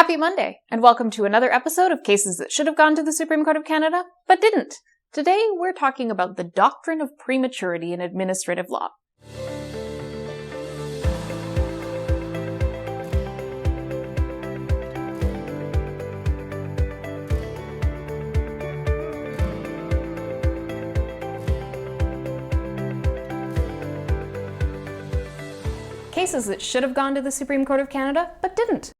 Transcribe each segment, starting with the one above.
Happy Monday, and welcome to another episode of Cases That Should Have Gone to the Supreme Court of Canada, but didn't. Today, we're talking about the Doctrine of Prematurity in administrative law. Cases that should have gone to the Supreme Court of Canada, but didn't.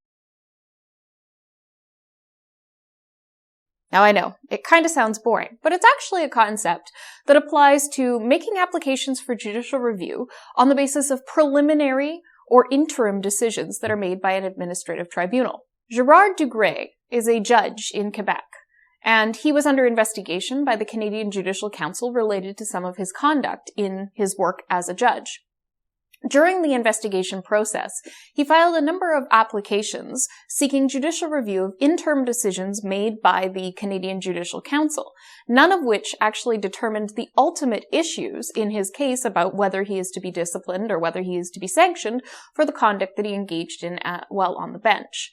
Now I know, it kind of sounds boring, but it's actually a concept that applies to making applications for judicial review on the basis of preliminary or interim decisions that are made by an administrative tribunal. Gerard Dugray is a judge in Quebec, and he was under investigation by the Canadian Judicial Council related to some of his conduct in his work as a judge. During the investigation process, he filed a number of applications seeking judicial review of interim decisions made by the Canadian Judicial Council, none of which actually determined the ultimate issues in his case about whether he is to be disciplined or whether he is to be sanctioned for the conduct that he engaged in while on the bench.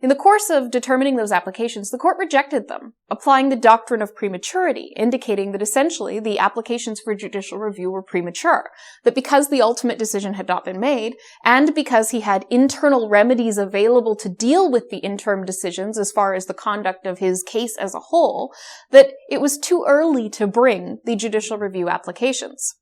In the course of determining those applications, the court rejected them, applying the Doctrine of Prematurity, indicating that essentially the applications for judicial review were premature, that because the ultimate decision had not been made, and because he had internal remedies available to deal with the interim decisions as far as the conduct of his case as a whole, that it was too early to bring the judicial review applications.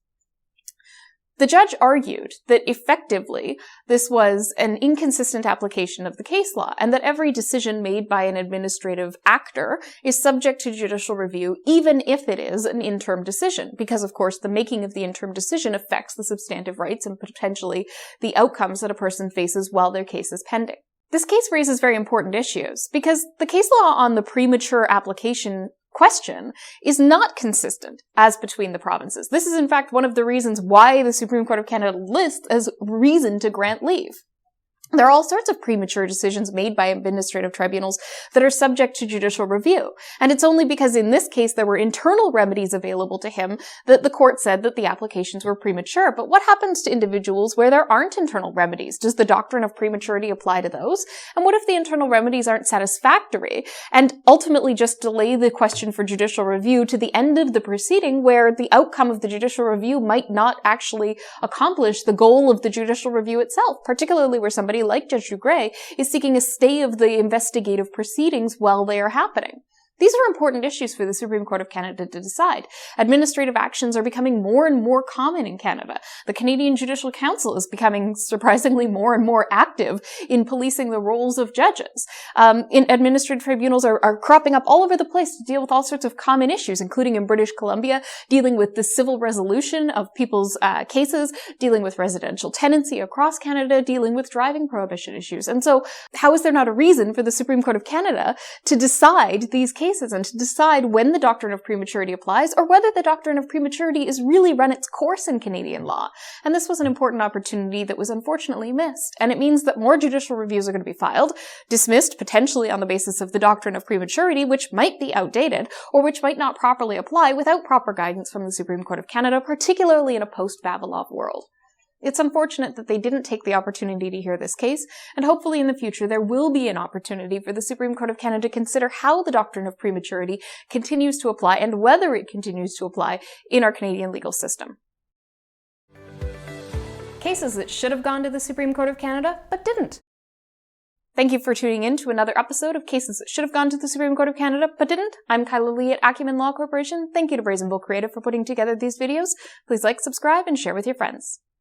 The judge argued that effectively this was an inconsistent application of the case law, and that every decision made by an administrative actor is subject to judicial review, even if it is an interim decision, because of course the making of the interim decision affects the substantive rights and potentially the outcomes that a person faces while their case is pending. This case raises very important issues, because the case law on the premature application question is not consistent as between the provinces. This is in fact one of the reasons why the Supreme Court of Canada lists as reason to grant leave. There are all sorts of premature decisions made by administrative tribunals that are subject to judicial review. And it's only because in this case there were internal remedies available to him that the court said that the applications were premature. But what happens to individuals where there aren't internal remedies? Does the Doctrine of Prematurity apply to those? And what if the internal remedies aren't satisfactory and ultimately just delay the question for judicial review to the end of the proceeding, where the outcome of the judicial review might not actually accomplish the goal of the judicial review itself, particularly where somebody like Judge Dugray is seeking a stay of the investigative proceedings while they are happening. These are important issues for the Supreme Court of Canada to decide. Administrative actions are becoming more and more common in Canada. The Canadian Judicial Council is becoming surprisingly more and more active in policing the roles of judges. Administrative tribunals are cropping up all over the place to deal with all sorts of common issues, including in British Columbia, dealing with the civil resolution of people's cases, dealing with residential tenancy across Canada, dealing with driving prohibition issues. And so, how is there not a reason for the Supreme Court of Canada to decide these cases and to decide when the Doctrine of Prematurity applies, or whether the Doctrine of Prematurity is really run its course in Canadian law? And this was an important opportunity that was unfortunately missed. And it means that more judicial reviews are going to be filed, dismissed potentially on the basis of the Doctrine of Prematurity, which might be outdated, or which might not properly apply without proper guidance from the Supreme Court of Canada, particularly in a post-Vavilov world. It's unfortunate that they didn't take the opportunity to hear this case, and hopefully in the future there will be an opportunity for the Supreme Court of Canada to consider how the Doctrine of Prematurity continues to apply and whether it continues to apply in our Canadian legal system. Cases that should have gone to the Supreme Court of Canada, but didn't. Thank you for tuning in to another episode of Cases That Should Have Gone to the Supreme Court of Canada, but didn't. I'm Kyla Lee at Acumen Law Corporation. Thank you to Brazen Bull Creative for putting together these videos. Please like, subscribe, and share with your friends.